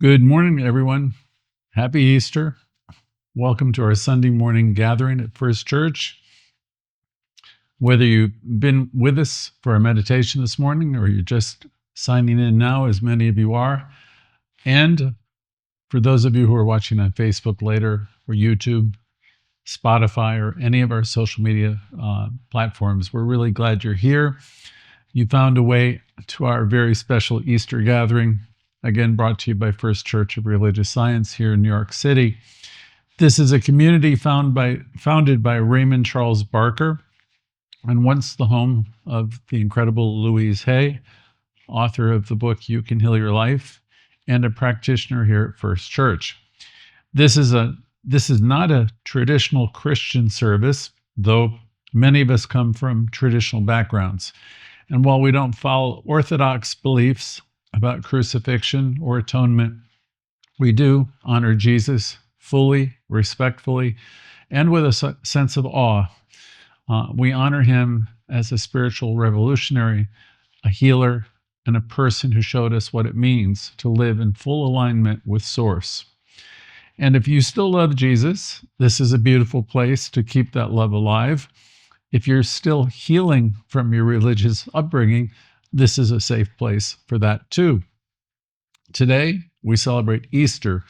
Good morning, everyone. Happy Easter. Welcome to our Sunday morning gathering at First Church. Whether you've been with us for our meditation this morning or you're just signing in now, as many of you are, and for those of you who are watching on Facebook later or YouTube, Spotify, or any of our social media platforms, we're really glad you're here. You found a way to our very special Easter gathering, again brought to you by First Church of Religious Science here in New York City. This is a community founded by Raymond Charles Barker, and once the home of the incredible Louise, author of the book You Can Heal Your Life, and a practitioner here at First Church. This is not a traditional Christian service, though many of us come from traditional backgrounds. And while we don't follow orthodox beliefs about crucifixion or atonement, we do honor Jesus fully, respectfully, and with a sense of awe. We honor him as a spiritual revolutionary, a healer, and a person who showed us what it means to live in full alignment with Source. And if you still love Jesus, this is a beautiful place to keep that love alive. If you're still healing from your religious upbringing, this is a safe place for that too. Today, we celebrate Easter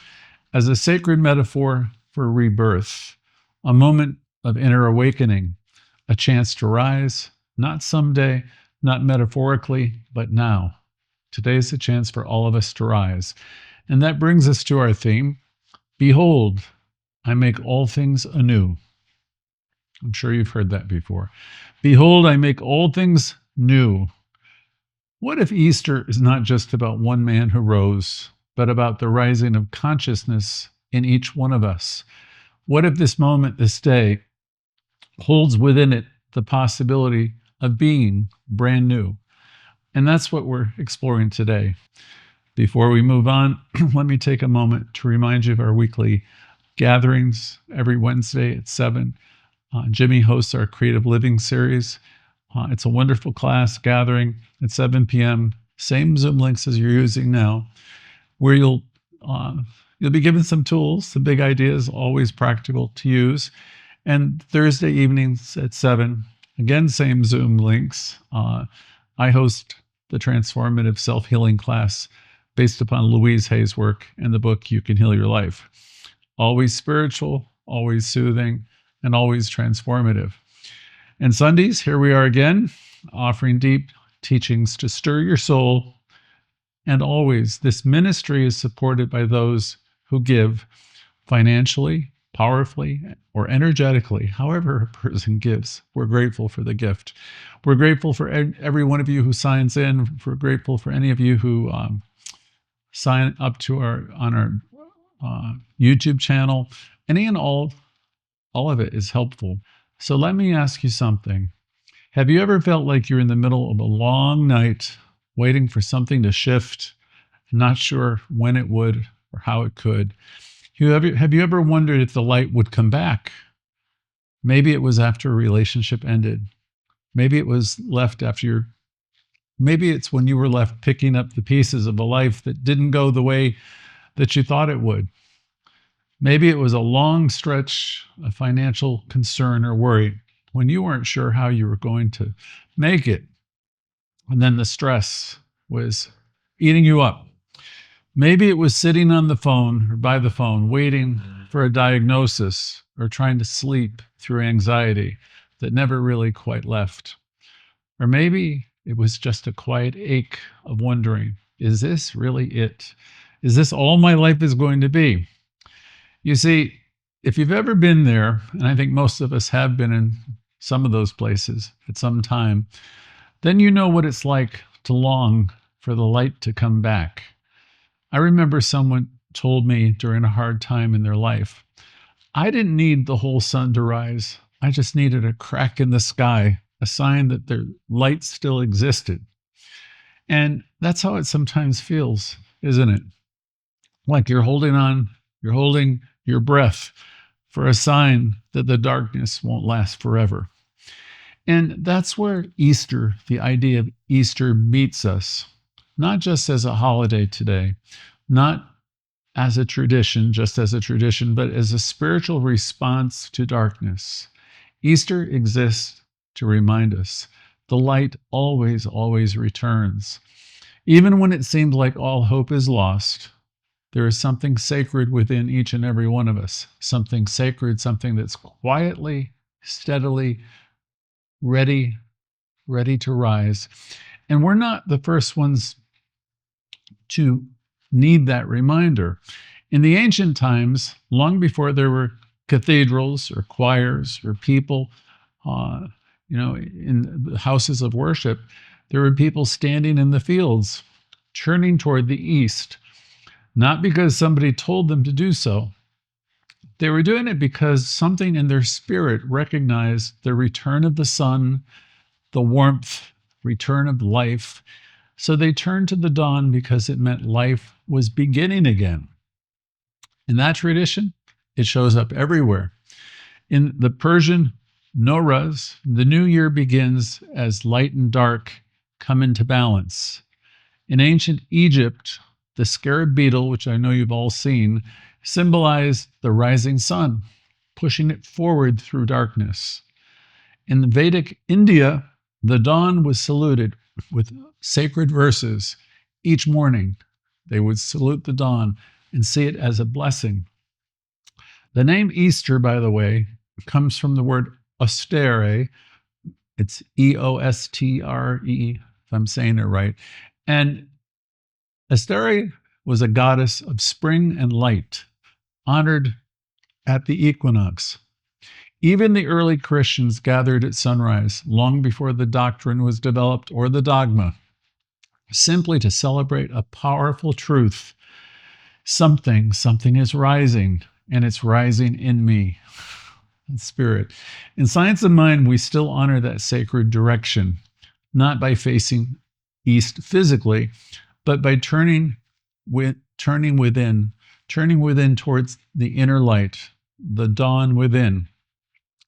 as a sacred metaphor for rebirth, a moment of inner awakening, a chance to rise, not someday, not metaphorically, but now. Today is a chance for all of us to rise. And that brings us to our theme, Behold, I make all things anew. I'm sure you've heard that before. Behold, I make all things new. What if Easter is not just about one man who rose, but about the rising of consciousness in each one of us? What if this moment, this day, holds within it the possibility of being brand new? And that's what we're exploring today. Before we move on, let me take a moment to remind you of our weekly gatherings every Wednesday at 7. Jimmy hosts our Creative Living series. It's a wonderful class gathering at 7 p.m., same Zoom links as you're using now, where you'll be given some tools, some big ideas, always practical to use. And Thursday evenings at 7, again, same Zoom links. I host the transformative self-healing class based upon Louise Hay's work and the book You Can Heal Your Life. Always spiritual, always soothing, and always transformative. And Sundays, here we are again, offering deep teachings to stir your soul. And always, this ministry is supported by those who give financially, powerfully, or energetically, however a person gives. We're grateful for the gift. We're grateful for every one of you who signs in. We're grateful for any of you who sign up to our YouTube channel. Any and all of it is helpful. So let me ask you something. Have you ever felt like you're in the middle of a long night, waiting for something to shift, not sure when it would or how it could? Have you ever wondered if the light would come back? Maybe it was after a relationship ended. Maybe it was left after maybe it's when you were left picking up the pieces of a life that didn't go the way that you thought it would. Maybe it was a long stretch of financial concern or worry when you weren't sure how you were going to make it. And then the stress was eating you up. Maybe it was sitting on the phone or by the phone, waiting for a diagnosis or trying to sleep through anxiety that never really quite left. Or maybe it was just a quiet ache of wondering, is this really it? Is this all my life is going to be? You see, if you've ever been there, and I think most of us have been in some of those places at some time, then you know what it's like to long for the light to come back. I remember someone told me during a hard time in their life, I didn't need the whole sun to rise. I just needed a crack in the sky, a sign that their light still existed. And that's how it sometimes feels, isn't it? Like you're holding your breath for a sign that the darkness won't last forever. And that's where Easter, the idea of Easter, meets us. Not just as a holiday today, not as a tradition, just as a tradition, but as a spiritual response to darkness. Easter exists to remind us the light always, always returns. Even when it seems like all hope is lost, there is something sacred within each and every one of us. Something sacred, something that's quietly, steadily ready to rise. And we're not the first ones to need that reminder. In the ancient times, long before there were cathedrals or choirs or people, in the houses of worship, there were people standing in the fields, turning toward the east, not because somebody told them to do so. They were doing it because something in their spirit recognized the return of the sun, the warmth, return of life. So they turned to the dawn because it meant life was beginning again. In that tradition, it shows up everywhere. In the Persian Nowruz, the new year begins as light and dark come into balance. In ancient Egypt, the scarab beetle, which I know you've all seen, symbolized the rising sun, pushing it forward through darkness. In the Vedic India, the dawn was saluted with sacred verses each morning. They would salute the dawn and see it as a blessing. The name Easter, by the way, comes from the word ostere. It's Eostre, if I'm saying it right. And Ostere was a goddess of spring and light, honored at the equinox. Even the early Christians gathered at sunrise, long before the doctrine was developed or the dogma, simply to celebrate a powerful truth. Something is rising, and it's rising in me. Spirit. In Science of Mind, we still honor that sacred direction, not by facing east physically, but by turning within towards the inner light, the dawn within,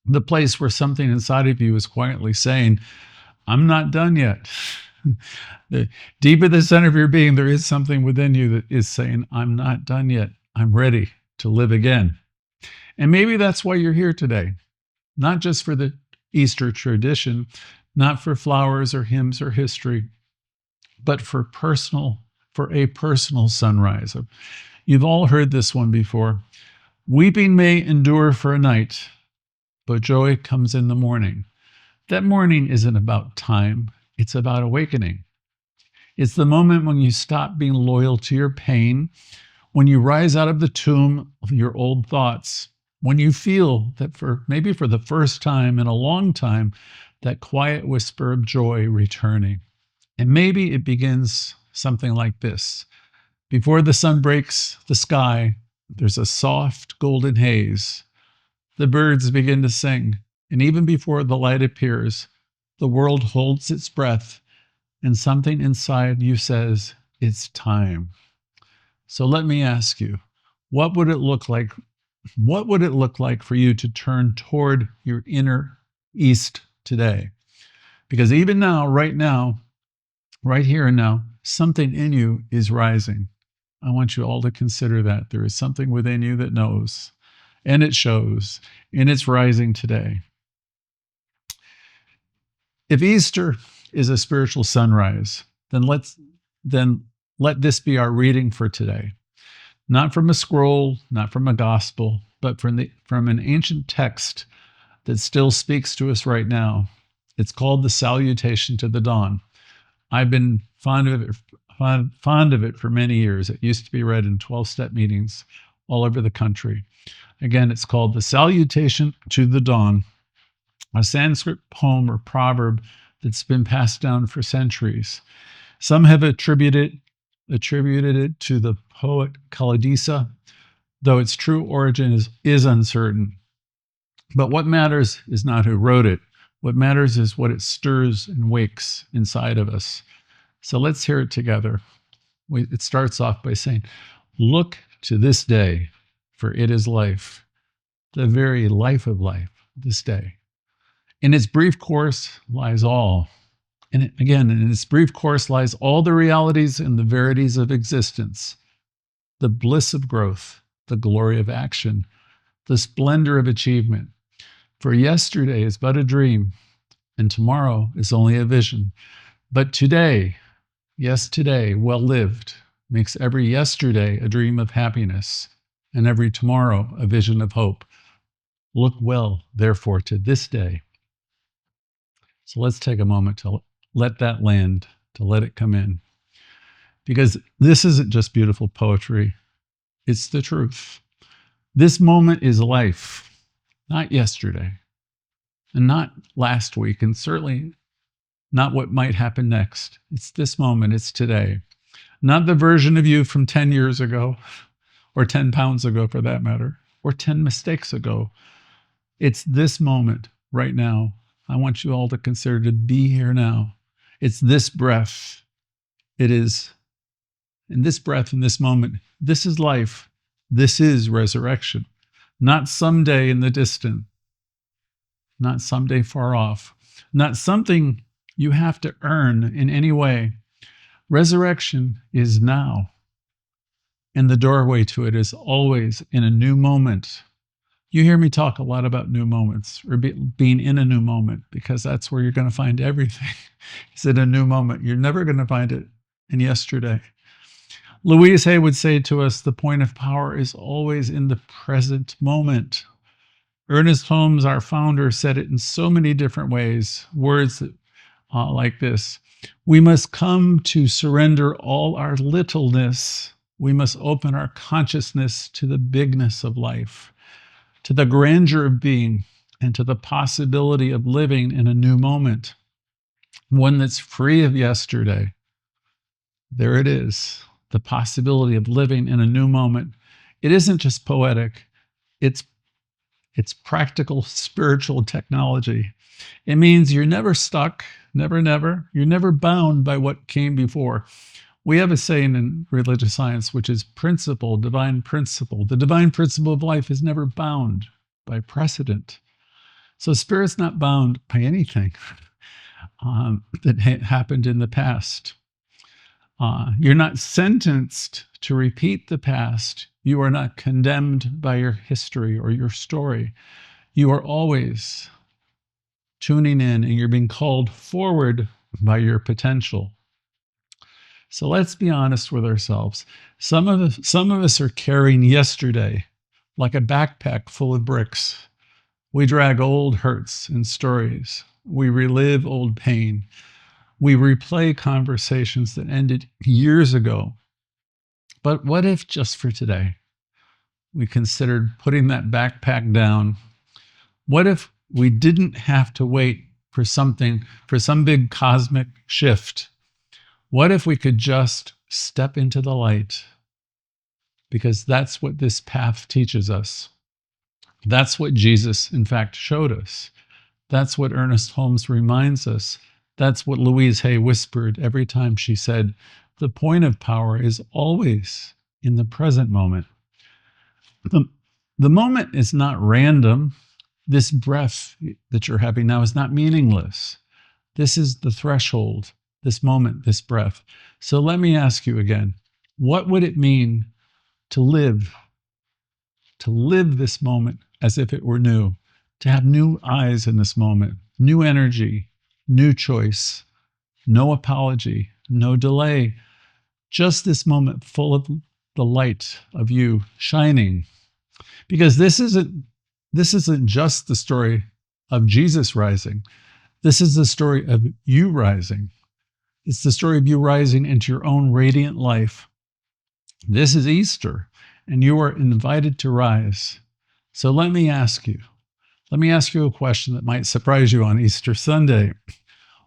the place where something inside of you is quietly saying, I'm not done yet. Deep at the center of your being, there is something within you that is saying, I'm not done yet. I'm ready to live again. And maybe that's why you're here today, not just for the Easter tradition, not for flowers or hymns or history, but for a personal sunrise. You've all heard this one before. Weeping may endure for a night, but joy comes in the morning. That morning isn't about time, it's about awakening. It's the moment when you stop being loyal to your pain, when you rise out of the tomb of your old thoughts, when you feel that maybe for the first time in a long time, that quiet whisper of joy returning. And maybe it begins something like this. Before the sun breaks the sky, there's a soft golden haze. The birds begin to sing, and even before the light appears, the world holds its breath, and something inside you says, it's time. So let me ask you, what would it look like? What would it look like for you to turn toward your inner east today? Because even now, right here and now, something in you is rising. I want you all to consider that. There is something within you that knows, and it shows, and it's rising today. If Easter is a spiritual sunrise, then let this be our reading for today. Not from a scroll, not from a gospel, but from an ancient text that still speaks to us right now. It's called the Salutation to the Dawn. I've been fond of it for many years. It used to be read in 12-step meetings all over the country. Again, it's called the Salutation to the Dawn, a Sanskrit poem or proverb that's been passed down for centuries. Some have attributed it to the poet Kalidasa, though its true origin is uncertain. But what matters is not who wrote it. What matters is what it stirs and wakes inside of us. So let's hear it together. It starts off by saying, look to this day, for it is life, the very life of life, this day. In its brief course lies all. And again, in its brief course lies all the realities and the verities of existence. the bliss of growth, the glory of action, the splendor of achievement. For yesterday is but a dream, and tomorrow is only a vision. But today, yes, today, well lived, makes every yesterday a dream of happiness, and every tomorrow a vision of hope. Look well, therefore, to this day. So let's take a moment to let that land, to let it come in. Because this isn't just beautiful poetry, it's the truth. This moment is life, not yesterday, and not last week, and certainly not what might happen next. It's this moment, it's today. Not the version of you from 10 years ago, or 10 pounds ago for that matter, or 10 mistakes ago. It's this moment right now. I want you all to consider to be here now. It's this breath. It is. And this breath in this moment, this is life. This is resurrection. Not someday in the distant. Not someday far off. Not something you have to earn in any way. Resurrection is now. And the doorway to it is always in a new moment. You hear me talk a lot about new moments, or being in a new moment, because that's where you're going to find everything. It's in a new moment. You're never going to find it in yesterday. Louise would say to us, the point of power is always in the present moment. Ernest Holmes, our founder, said it in so many different ways, words that, like this: we must come to surrender all our littleness. We must open our consciousness to the bigness of life, to the grandeur of being, and to the possibility of living in a new moment, one that's free of yesterday. There it is, the possibility of living in a new moment. It isn't just poetic, it's practical spiritual technology. It means you're never stuck, never. You're never bound by what came before. We have a saying in religious science, which is principle, divine principle. The divine principle of life is never bound by precedent. So Spirit's not bound by anything that happened in the past. You're not sentenced to repeat the past. You are not condemned by your history or your story. You are always tuning in, and you're being called forward by your potential. So let's be honest with ourselves. Some of us are carrying yesterday like a backpack full of bricks. We drag old hurts and stories. We relive old pain. We replay conversations that ended years ago. But what if just for today, we considered putting that backpack down? What if we didn't have to wait for some big cosmic shift? What if we could just step into the light? Because that's what this path teaches us. That's what Jesus, in fact, showed us. That's what Ernest Holmes reminds us. That's what Louise whispered every time she said, the point of power is always in the present moment. The moment is not random. This breath that you're having now is not meaningless. This is the threshold, this moment, this breath. So let me ask you again, what would it mean to live this moment as if it were new, to have new eyes in this moment, new energy, new choice, no apology, no delay, just this moment full of the light of you shining? Because this isn't just the story of Jesus rising. This is the story of you rising. It's the story of you rising into your own radiant life. This is Easter, and you are invited to rise. So let me ask you a question that might surprise you on Easter Sunday.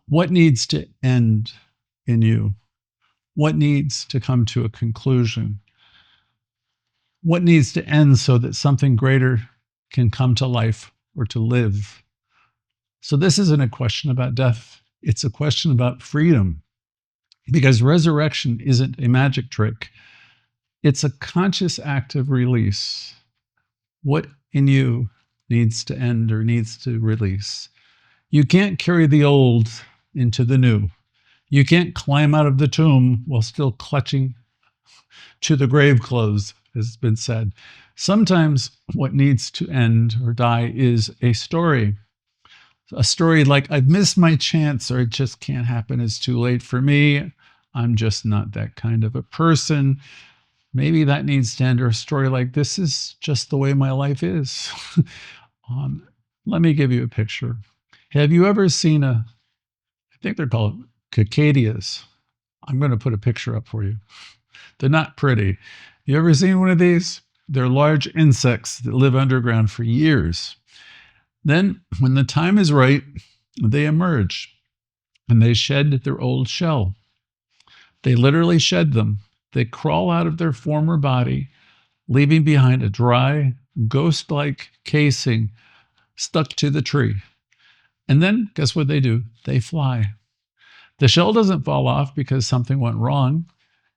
What needs to end in you? What needs to come to a conclusion? What needs to end so that something greater can come to life or to live? So this isn't a question about death. It's a question about freedom. Because resurrection isn't a magic trick. It's a conscious act of release. What in you needs to end or needs to release? You can't carry the old into the new. You can't climb out of the tomb while still clutching to the grave clothes, as has been said. Sometimes what needs to end or die is a story. A story like, I've missed my chance, or it just can't happen. It's too late for me. I'm just not that kind of a person. Maybe that needs to end, or a story like, this is just the way my life is. Let me give you a picture. Have you ever seen I think they're called cicadias. I'm going to put a picture up for you. They're not pretty. You ever seen one of these? They're large insects that live underground for years. Then, when the time is right, they emerge and they shed their old shell. They literally shed them. They crawl out of their former body, leaving behind a dry, ghost-like casing stuck to the tree. And then, guess what they do? They fly. The shell doesn't fall off because something went wrong.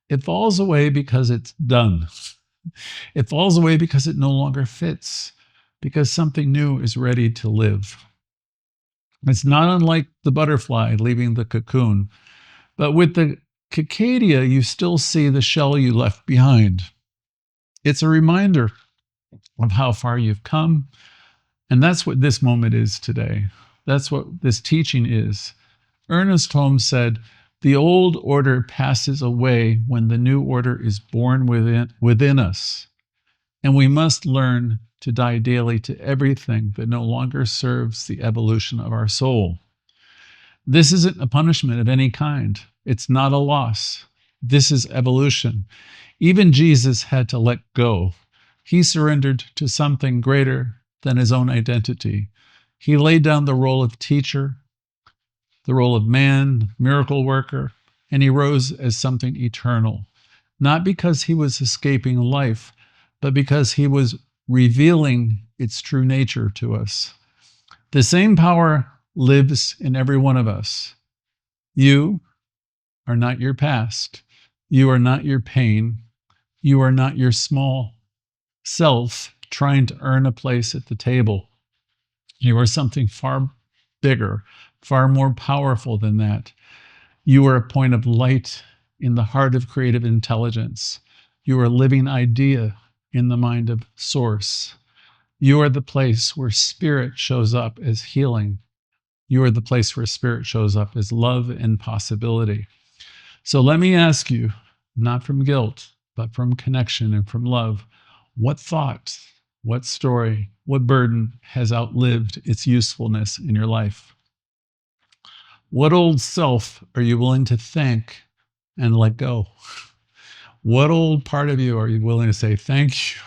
It falls away because it's done. It falls away because it no longer fits, because something new is ready to live. It's not unlike the butterfly leaving the cocoon, but with the cicadia, you still see the shell you left behind. It's a reminder of how far you've come, and that's what this moment is today. That's what this teaching is. Ernest Holmes said, the old order passes away when the new order is born within us, and we must learn to die daily to everything that no longer serves the evolution of our soul. This isn't a punishment of any kind. It's not a loss. This is evolution. Even Jesus had to let go. He surrendered to something greater than his own identity. He laid down the role of teacher, the role of man, miracle worker, and he rose as something eternal, not because he was escaping life, but because he was revealing its true nature to us. The same power lives in every one of us. You are not your past. You are not your pain. You are not your small self trying to earn a place at the table. You are something far bigger, far more powerful than that. You are a point of light in the heart of creative intelligence. You are a living idea in the mind of Source. You are the place where spirit shows up as healing. You are the place where spirit shows up as love and possibility. So let me ask you, not from guilt, but from connection and from love, what thought, what story, what burden has outlived its usefulness in your life? What old self are you willing to thank and let go? What old part of you are you willing to say, thank you,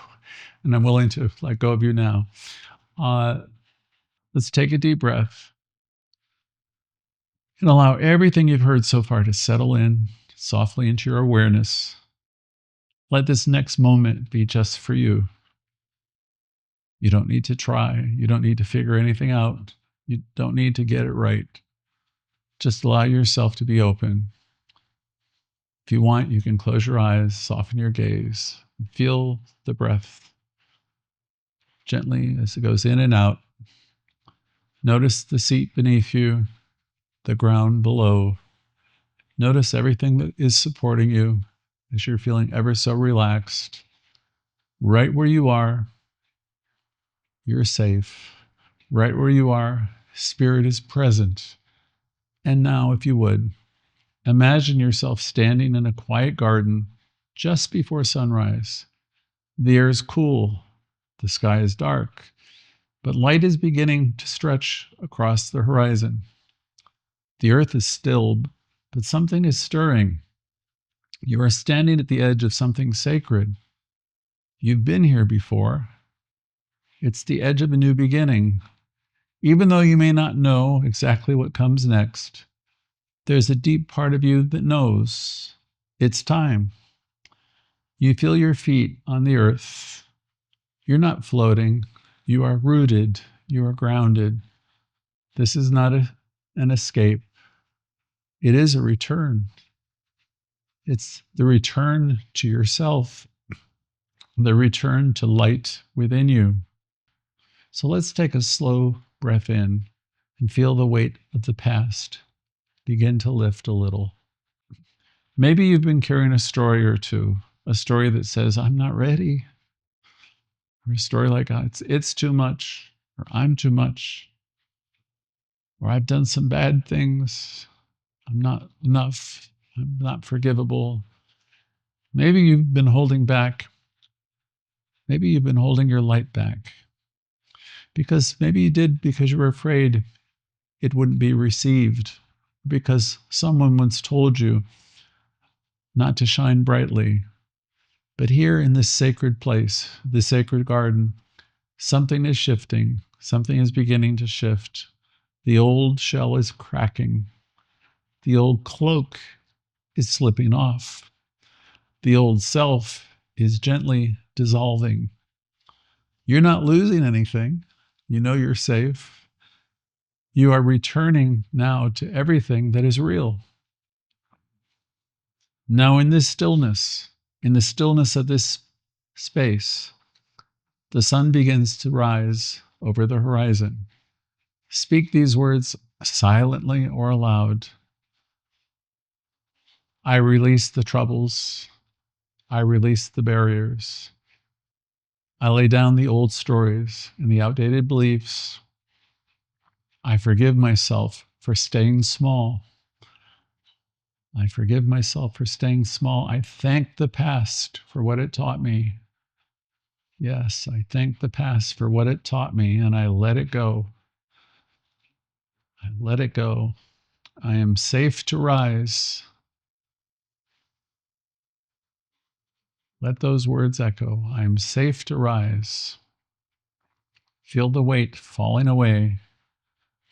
and I'm willing to let go of you now? Let's take a deep breath and allow everything you've heard so far to settle in softly into your awareness. Let this next moment be just for you. You don't need to try. You don't need to figure anything out. You don't need to get it right. Just allow yourself to be open. If you want, you can close your eyes, soften your gaze, and feel the breath gently as it goes in and out. Notice the seat beneath you, the ground below. Notice everything that is supporting you as you're feeling ever so relaxed. Right where you are, you're safe. Right where you are, Spirit is present. And now, if you would, imagine yourself standing in a quiet garden just before sunrise. The air is cool, the sky is dark, but light is beginning to stretch across the horizon. The earth is stilled, but something is stirring. You are standing at the edge of something sacred. You've been here before. It's the edge of a new beginning. Even though you may not know exactly what comes next, there's a deep part of you that knows it's time. You feel your feet on the earth. You're not floating. You are rooted. You are grounded. This is not an escape. It is a return. It's the return to yourself, the return to light within you. So let's take a slow breath in and feel the weight of the past begin to lift a little. Maybe you've been carrying a story or two, a story that says, I'm not ready, or a story like, it's too much, or I'm too much, or I've done some bad things, I'm not enough, I'm not forgivable. Maybe you've been holding back. Maybe you've been holding your light back. Because maybe you did because you were afraid it wouldn't be received. Because someone once told you not to shine brightly. But here in this sacred place, the sacred garden, something is shifting. Something is beginning to shift. The old shell is cracking. The old cloak is slipping off. The old self is gently dissolving. You're not losing anything. You know you're safe. You are returning now to everything that is real. Now in this stillness, in the stillness of this space, the sun begins to rise over the horizon. Speak these words silently or aloud. I release the troubles. I release the barriers. I lay down the old stories and the outdated beliefs. I forgive myself for staying small. I forgive myself for staying small. I thank the past for what it taught me. Yes, I thank the past for what it taught me, and I let it go. I let it go. I am safe to rise. Let those words echo. I am safe to rise. Feel the weight falling away.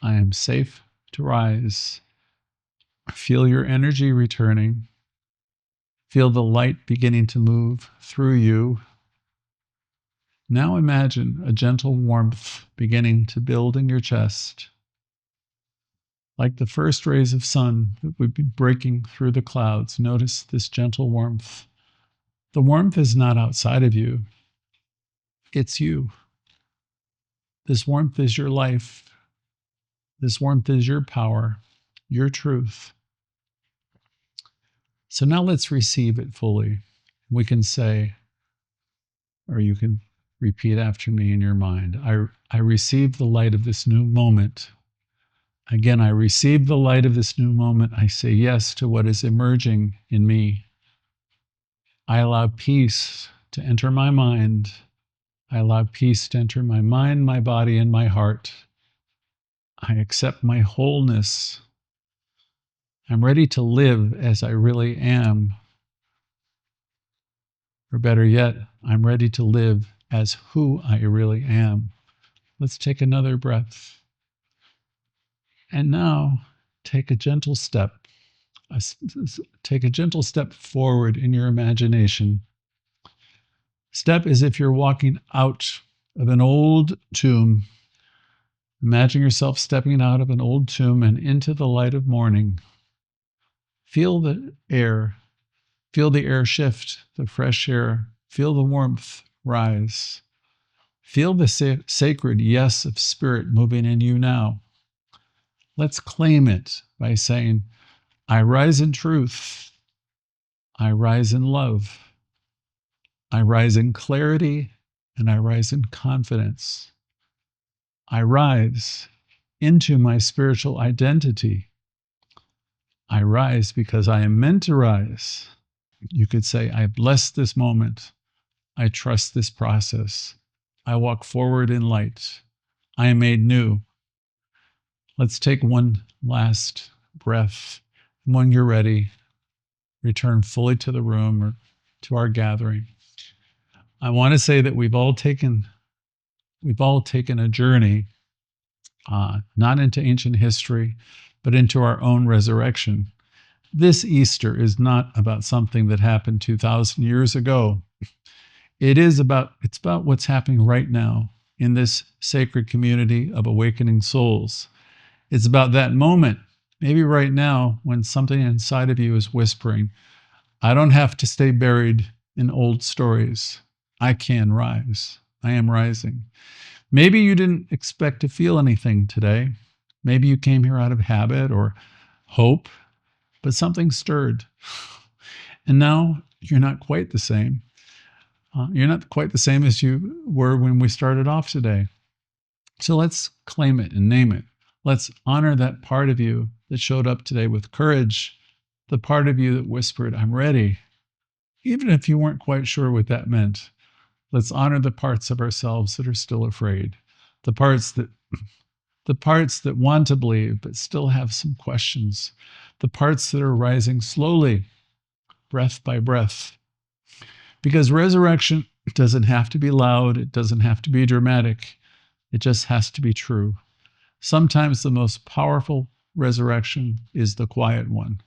I am safe to rise. Feel your energy returning. Feel the light beginning to move through you. Now imagine a gentle warmth beginning to build in your chest. Like the first rays of sun that would be breaking through the clouds, notice this gentle warmth. The warmth is not outside of you. It's you. This warmth is your life. This warmth is your power, your truth. So now let's receive it fully. We can say, or you can repeat after me in your mind, I receive the light of this new moment. Again, I receive the light of this new moment. I say yes to what is emerging in me. I allow peace to enter my mind. I allow peace to enter my mind, my body, and my heart. I accept my wholeness. I'm ready to live as I really am. Or better yet, I'm ready to live as who I really am. Let's take another breath. And now, take a gentle step. Take a gentle step forward in your imagination. Step as if you're walking out of an old tomb. Imagine yourself stepping out of an old tomb and into the light of morning. Feel the air. Feel the air shift, the fresh air. Feel the warmth rise. Feel the sacred yes of spirit moving in you now. Let's claim it by saying, I rise in truth. I rise in love. I rise in clarity, and I rise in confidence. I rise into my spiritual identity. I rise because I am meant to rise. You could say, I bless this moment. I trust this process. I walk forward in light. I am made new. Let's take one last breath. When you're ready, return fully to the room or to our gathering. I want to say that we've all taken a journey, not into ancient history, but into our own resurrection. This Easter is not about something that happened 2,000 years ago. It's about what's happening right now in this sacred community of awakening souls. It's about that moment, maybe right now, when something inside of you is whispering, I don't have to stay buried in old stories. I can rise. I am rising. Maybe you didn't expect to feel anything today. Maybe you came here out of habit or hope, but something stirred. And now you're not quite the same. You're not quite the same as you were when we started off today. So let's claim it and name it. Let's honor that part of you that showed up today with courage, the part of you that whispered, I'm ready, even if you weren't quite sure what that meant. Let's honor the parts of ourselves that are still afraid, the parts that want to believe but still have some questions, the parts that are rising slowly, breath by breath. Because resurrection doesn't have to be loud, it doesn't have to be dramatic, it just has to be true. Sometimes the most powerful resurrection is the quiet one.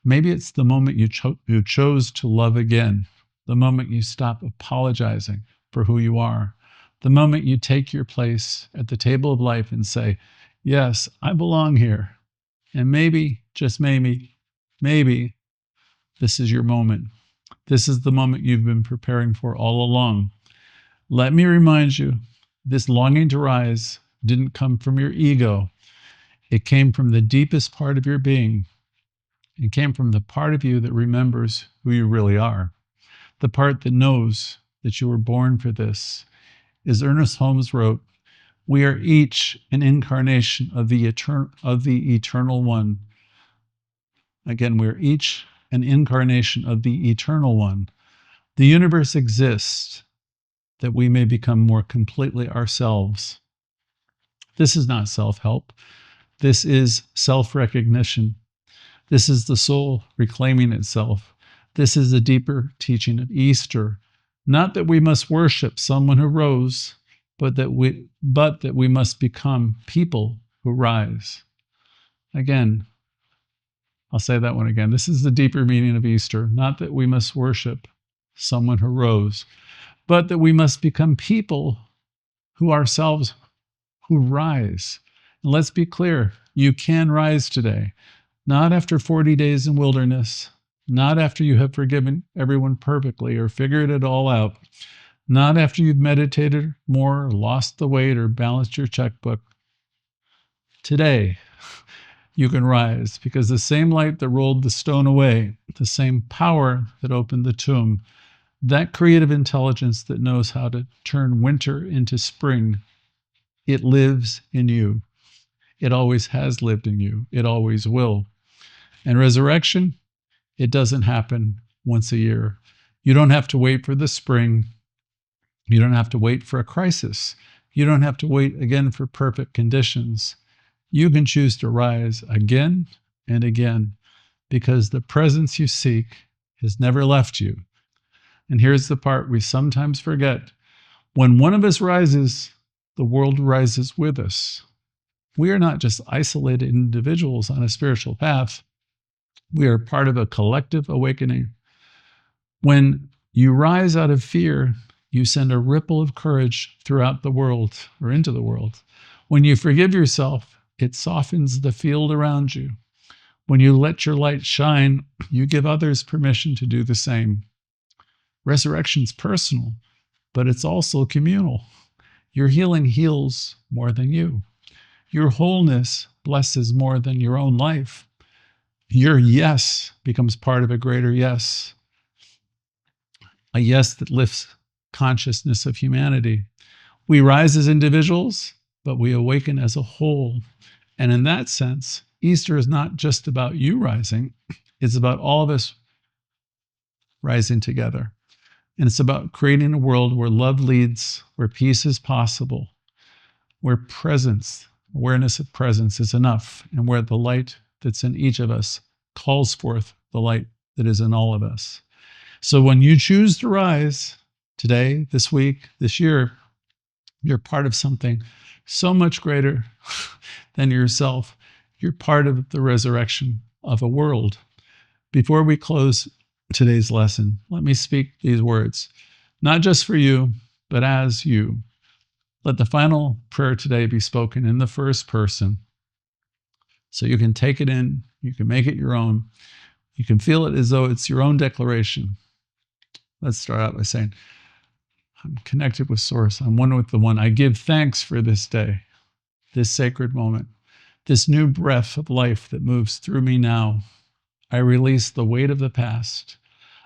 Maybe it's the moment you chose to love again, the moment you stop apologizing for who you are, the moment you take your place at the table of life and say, yes, I belong here. And maybe, just maybe, this is your moment. This is the moment you've been preparing for all along. Let me remind you, this longing to rise didn't come from your ego. It came from the deepest part of your being. It came from the part of you that remembers who you really are, the part that knows that you were born for this. As Ernest Holmes wrote, we are each an incarnation of the eternal one. Again, we're each an incarnation of the eternal one. The universe exists that we may become more completely ourselves. This is not self-help. This is self-recognition. This is the soul reclaiming itself. This is the deeper teaching of Easter. Not that we must worship someone who rose, but that we must become people who rise. Again, I'll say that one again. This is the deeper meaning of Easter. Not that we must worship someone who rose, but that we must become people who rise. And let's be clear, you can rise today. Not after 40 days in wilderness, not after you have forgiven everyone perfectly or figured it all out, not after you've meditated more, or lost the weight, or balanced your checkbook. Today, you can rise because the same light that rolled the stone away, the same power that opened the tomb, that creative intelligence that knows how to turn winter into spring, it lives in you. It always has lived in you. It always will. And resurrection, it doesn't happen once a year. You don't have to wait for the spring. You don't have to wait for a crisis. You don't have to wait again for perfect conditions. You can choose to rise again and again because the presence you seek has never left you. And here's the part we sometimes forget. When one of us rises, the world rises with us. We are not just isolated individuals on a spiritual path. We are part of a collective awakening. When you rise out of fear, you send a ripple of courage throughout the world or into the world. When you forgive yourself, it softens the field around you. When you let your light shine, you give others permission to do the same. Resurrection's personal, but it's also communal. Your healing heals more than you. Your wholeness blesses more than your own life. Your yes becomes part of a greater yes. A yes that lifts consciousness of humanity. We rise as individuals, but we awaken as a whole. And in that sense, Easter is not just about you rising, it's about all of us rising together. And it's about creating a world where love leads, where peace is possible, where presence, awareness of presence is enough, and where the light that's in each of us calls forth the light that is in all of us. So when you choose to rise today, this week, this year, you're part of something so much greater than yourself. You're part of the resurrection of a world. Before we close today's lesson, let me speak these words, not just for you, but as you. Let the final prayer today be spoken in the first person, so you can take it in, you can make it your own, you can feel it as though it's your own declaration. Let's start out by saying, I'm connected with Source. I'm one with the One. I give thanks for this day, this sacred moment, this new breath of life that moves through me now. I release the weight of the past.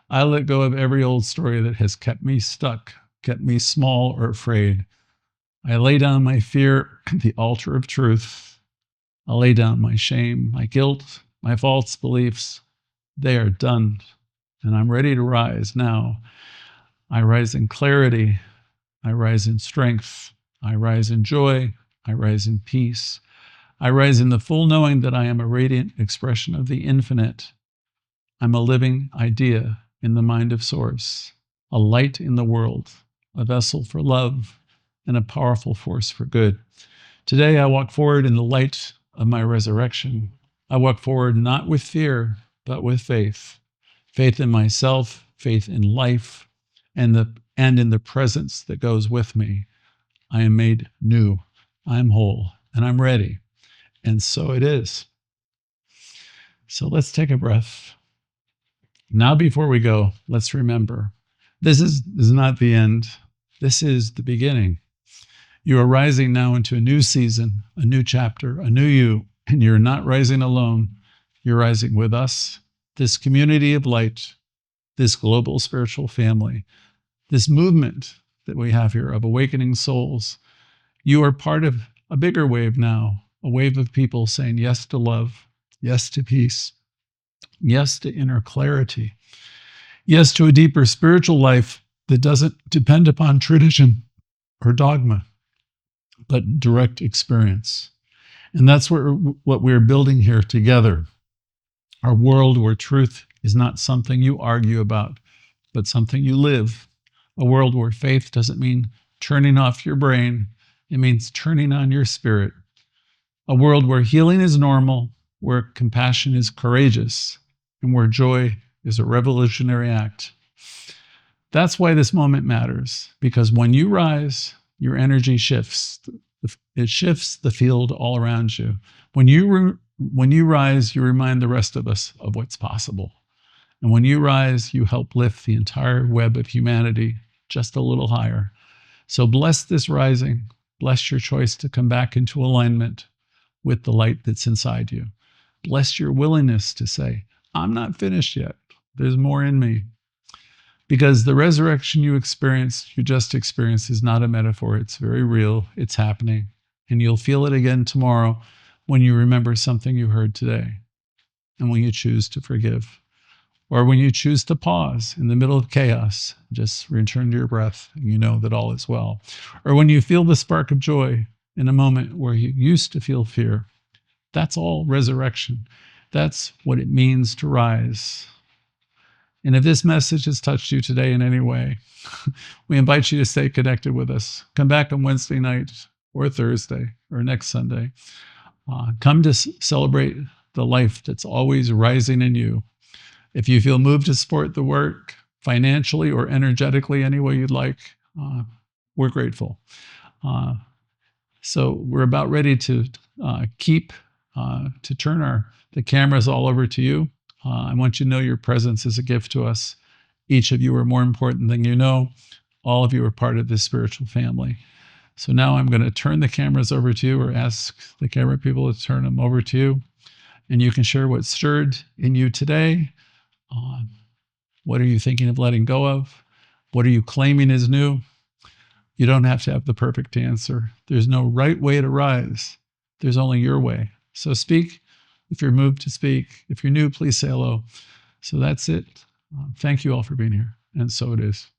I let go of every old story that has kept me stuck, kept me small or afraid. I lay down my fear at the altar of truth. I lay down my shame, my guilt, my false beliefs. They are done, and I'm ready to rise now. I rise in clarity. I rise in strength. I rise in joy. I rise in peace. I rise in the full knowing that I am a radiant expression of the infinite. I'm a living idea in the mind of Source, a light in the world, a vessel for love, and a powerful force for good. Today, I walk forward in the light of my resurrection. I walk forward not with fear, but with faith. Faith in myself, faith in life, and in the presence that goes with me. I am made new. I'm whole, and I'm ready. And so it is. So let's take a breath. Now, before we go, let's remember, this is not the end. This is the beginning. You are rising now into a new season, a new chapter, a new you, and you're not rising alone. You're rising with us, this community of light, this global spiritual family, this movement that we have here of awakening souls. You are part of a bigger wave now, a wave of people saying yes to love, yes to peace, yes to inner clarity, yes to a deeper spiritual life that doesn't depend upon tradition or dogma, but direct experience. And that's what we're building here together. Our world where truth is not something you argue about, but something you live. A world where faith doesn't mean turning off your brain. It means turning on your spirit. A world where healing is normal, where compassion is courageous, and where joy is a revolutionary act. That's why this moment matters, because when you rise, your energy shifts. It shifts the field all around you. When you rise, you remind the rest of us of what's possible. And when you rise, you help lift the entire web of humanity just a little higher. So bless this rising. Bless your choice to come back into alignment with the light that's inside you. Bless your willingness to say, I'm not finished yet. There's more in me. Because the resurrection you just experienced, is not a metaphor. It's very real. It's happening. And you'll feel it again tomorrow when you remember something you heard today, and when you choose to forgive, or when you choose to pause in the middle of chaos, just return to your breath, and you know that all is well. Or when you feel the spark of joy in a moment where you used to feel fear. That's all resurrection. That's what it means to rise. And if this message has touched you today in any way, we invite you to stay connected with us. Come back on Wednesday night or Thursday or next Sunday. Come to celebrate the life that's always rising in you. If you feel moved to support the work financially or energetically any way you'd like, we're grateful. So we're about ready to turn the cameras all over to you. I want you to know your presence is a gift to us. Each of you are more important than you know. All of you are part of this spiritual family. So now I'm going to turn the cameras over to you, or ask the camera people to turn them over to you. And you can share what stirred in you today. What are you thinking of letting go of? What are you claiming is new? You don't have to have the perfect answer. There's no right way to rise. There's only your way. So speak if you're moved to speak. If you're new, please say hello. So that's it. Thank you all for being here. And so it is.